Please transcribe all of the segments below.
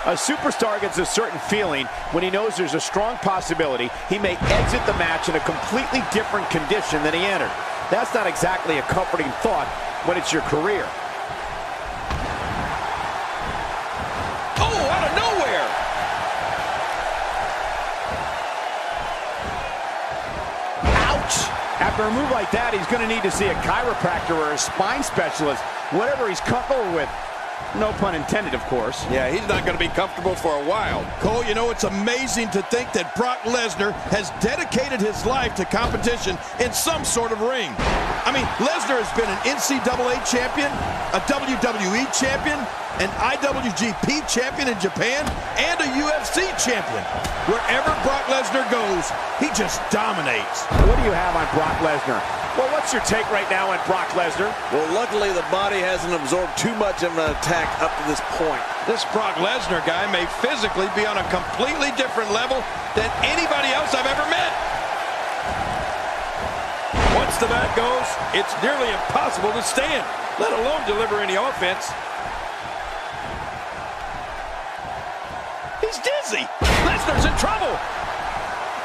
A superstar gets a certain feeling when he knows there's a strong possibility he may exit the match in a completely different condition than he entered. That's not exactly a comforting thought when it's your career. Oh, out of nowhere! Ouch! After a move like that, he's going to need to see a chiropractor or a spine specialist, whatever he's comfortable with. No pun intended, of course. Yeah, he's not going to be comfortable for a while. Cole, you know, it's amazing to think that Brock Lesnar has dedicated his life to competition in some sort of ring. I mean, Lesnar has been an NCAA champion, a WWE champion, an IWGP champion in Japan, and a UFC champion. Wherever Brock Lesnar goes, he just dominates. What do you have on Brock Lesnar? Well, what's your take right now on Brock Lesnar? Well, luckily the body hasn't absorbed too much of an attack up to this point. This Brock Lesnar guy may physically be on a completely different level than anybody else I've ever met. Once the mat goes, it's nearly impossible to stand, let alone deliver any offense. He's dizzy. Lesnar's in trouble.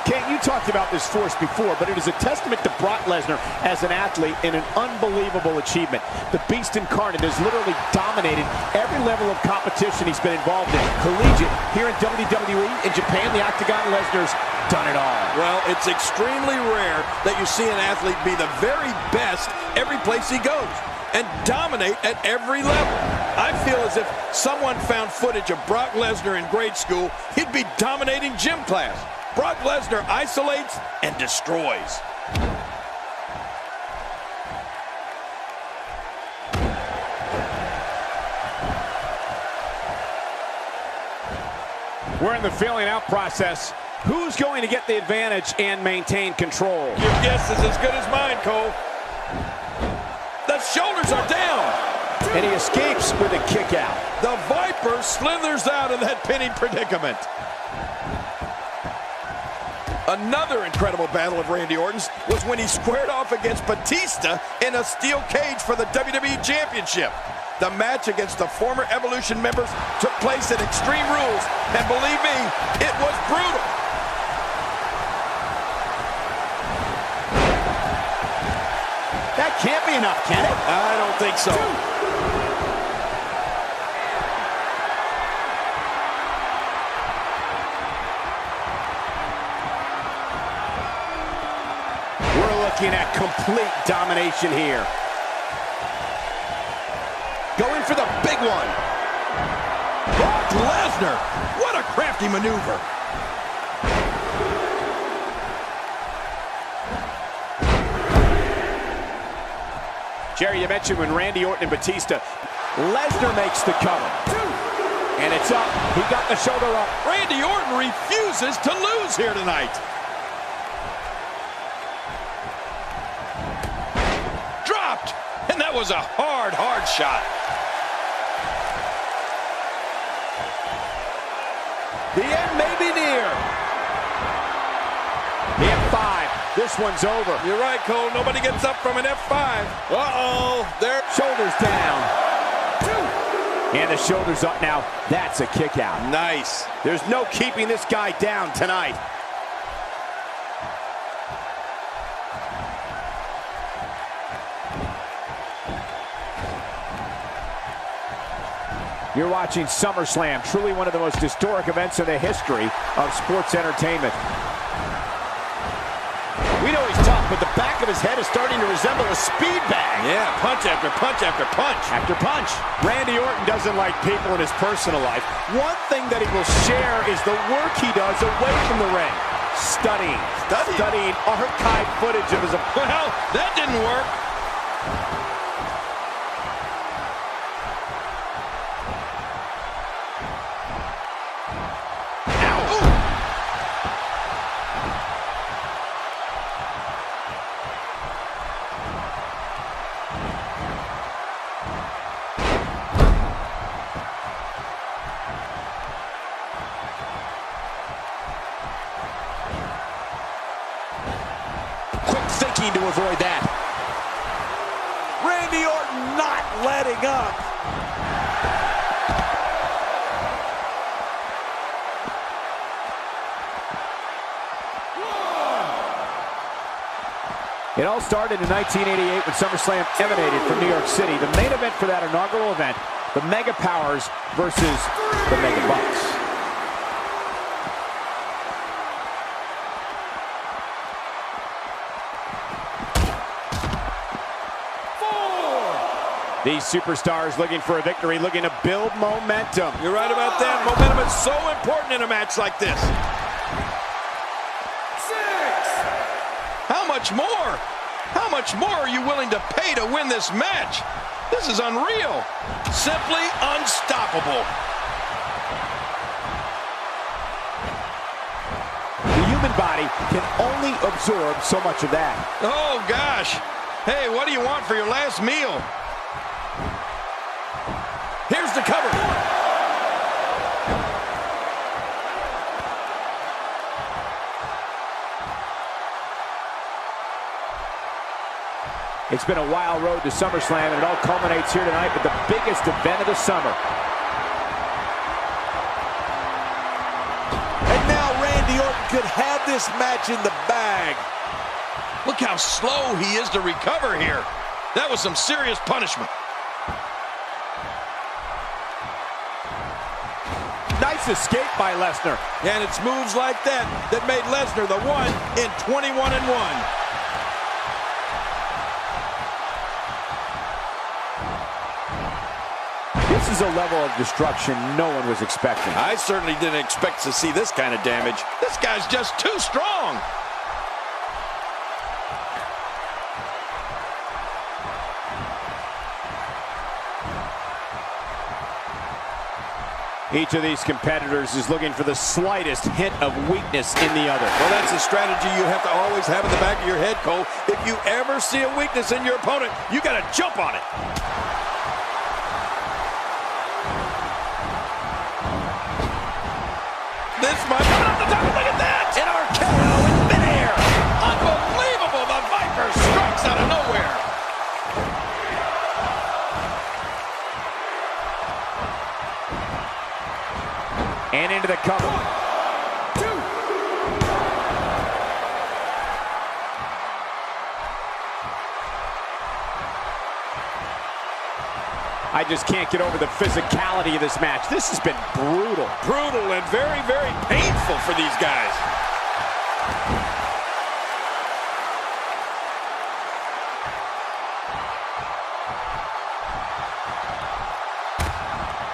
Kent, you talked about this force before, but it is a testament to Brock Lesnar as an athlete and an unbelievable achievement. The Beast Incarnate has literally dominated every level of competition he's been involved in. Collegiate, here in WWE, in Japan, the Octagon, Lesnar's done it all. Well, it's extremely rare that you see an athlete be the very best every place he goes and dominate at every level. I feel as if someone found footage of Brock Lesnar in grade school, he'd be dominating gym class. Brock Lesnar isolates and destroys. We're in the feeling out process. Who's going to get the advantage and maintain control? Your guess is as good as mine, Cole. The shoulders are down. And he escapes with a kick out. The Viper slithers out of that pinning predicament. Another incredible battle of Randy Orton's was when he squared off against Batista in a steel cage for the WWE Championship. The match against the former Evolution members took place at Extreme Rules, and believe me, it was brutal. That can't be enough, can it? I don't think so. Looking at complete domination here. Going for the big one. Brock Lesnar, what a crafty maneuver. Jerry, you mentioned when Randy Orton and Batista, Lesnar makes the cover. And it's up. He got the shoulder up. Randy Orton refuses to lose here tonight. And that was a hard shot. The end may be near. The F5. This one's over. You're right, Cole. Nobody gets up from an F5. Uh-oh. Their shoulders down. And the shoulders up now. That's a kick out. Nice. There's no keeping this guy down tonight. You're watching SummerSlam, truly one of the most historic events in the history of sports entertainment. We know he's tough, but the back of his head is starting to resemble a speed bag. Yeah, punch after punch after punch. After punch. Randy Orton doesn't like people in his personal life. One thing that he will share is the work he does away from the ring. Studying archive footage of his opponent. Well, that didn't work. To avoid that. Randy Orton not letting up. It all started in 1988 when SummerSlam emanated from New York City. The main event for that inaugural event, the Mega Powers versus the Mega Bucks. These superstars looking for a victory, looking to build momentum. You're right about that. Momentum is so important in a match like this. 6. How much more? How much more are you willing to pay to win this match? This is unreal. Simply unstoppable. The human body can only absorb so much of that. Oh, gosh. Hey, what do you want for your last meal? Here's the cover. It's been a wild road to SummerSlam, and it all culminates here tonight with the biggest event of the summer. And now Randy Orton could have this match in the bag. Look how slow he is to recover here. That was some serious punishment. Nice escape by Lesnar. And it's moves like that that made Lesnar the one in 21-1. This is a level of destruction no one was expecting. I certainly didn't expect to see this kind of damage. This guy's just too strong. Each of these competitors is looking for the slightest hint of weakness in the other. Well, that's a strategy you have to always have in the back of your head, Cole. If you ever see a weakness in your opponent, you got to jump on it. This might be off the top. Look at that! An RKO in midair. Unbelievable! The Viper strikes out of nowhere. And into the cover. 1, 2. I just can't get over the physicality of this match. This has been brutal. Brutal and very, very painful for these guys.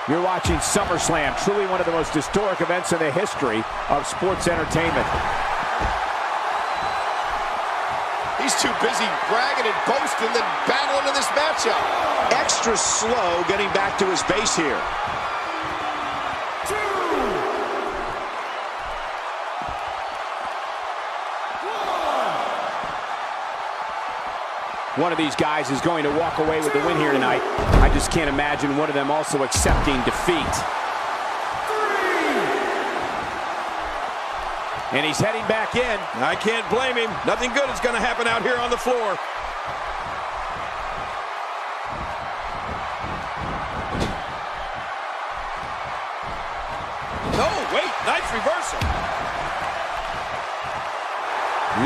You're watching SummerSlam, truly one of the most historic events in the history of sports entertainment. He's too busy bragging and boasting than battling in this matchup. Extra slow getting back to his base here. 2. 1. One of these guys is going to walk away with the win here tonight. I just can't imagine one of them also accepting defeat. 3. And he's heading back in. I can't blame him. Nothing good is going to happen out here on the floor. Oh, wait, nice reversal.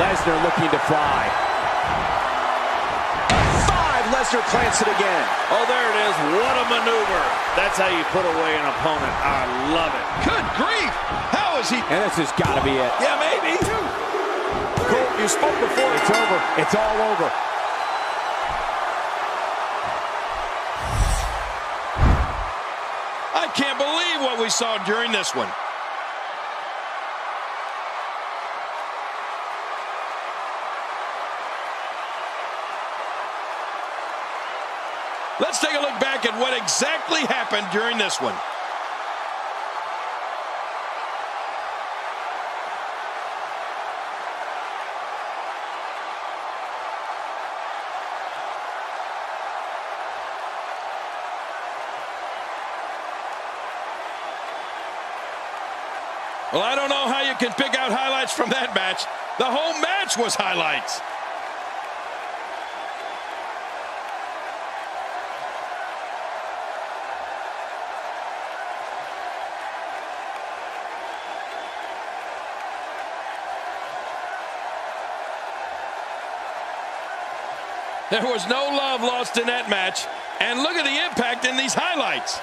Lesnar looking to fly. Lesnar plants it again. Oh, there it is. What a maneuver. That's how you put away an opponent. I love it. Good grief. How is he? And this has got to be it. Yeah, maybe. 2. Cole, you spoke before. It's over. It's all over. I can't believe what we saw during this one. Let's take a look back at what exactly happened during this one. Well, I don't know how you can pick out highlights from that match. The whole match was highlights. There was no love lost in that match. And look at the impact in these highlights.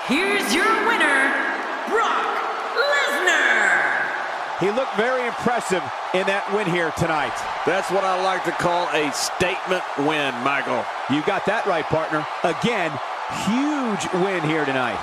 Here's your winner, Brock Lesnar. He looked very impressive in that win here tonight. That's what I like to call a statement win, Michael. You got that right, partner. Again, huge win here tonight.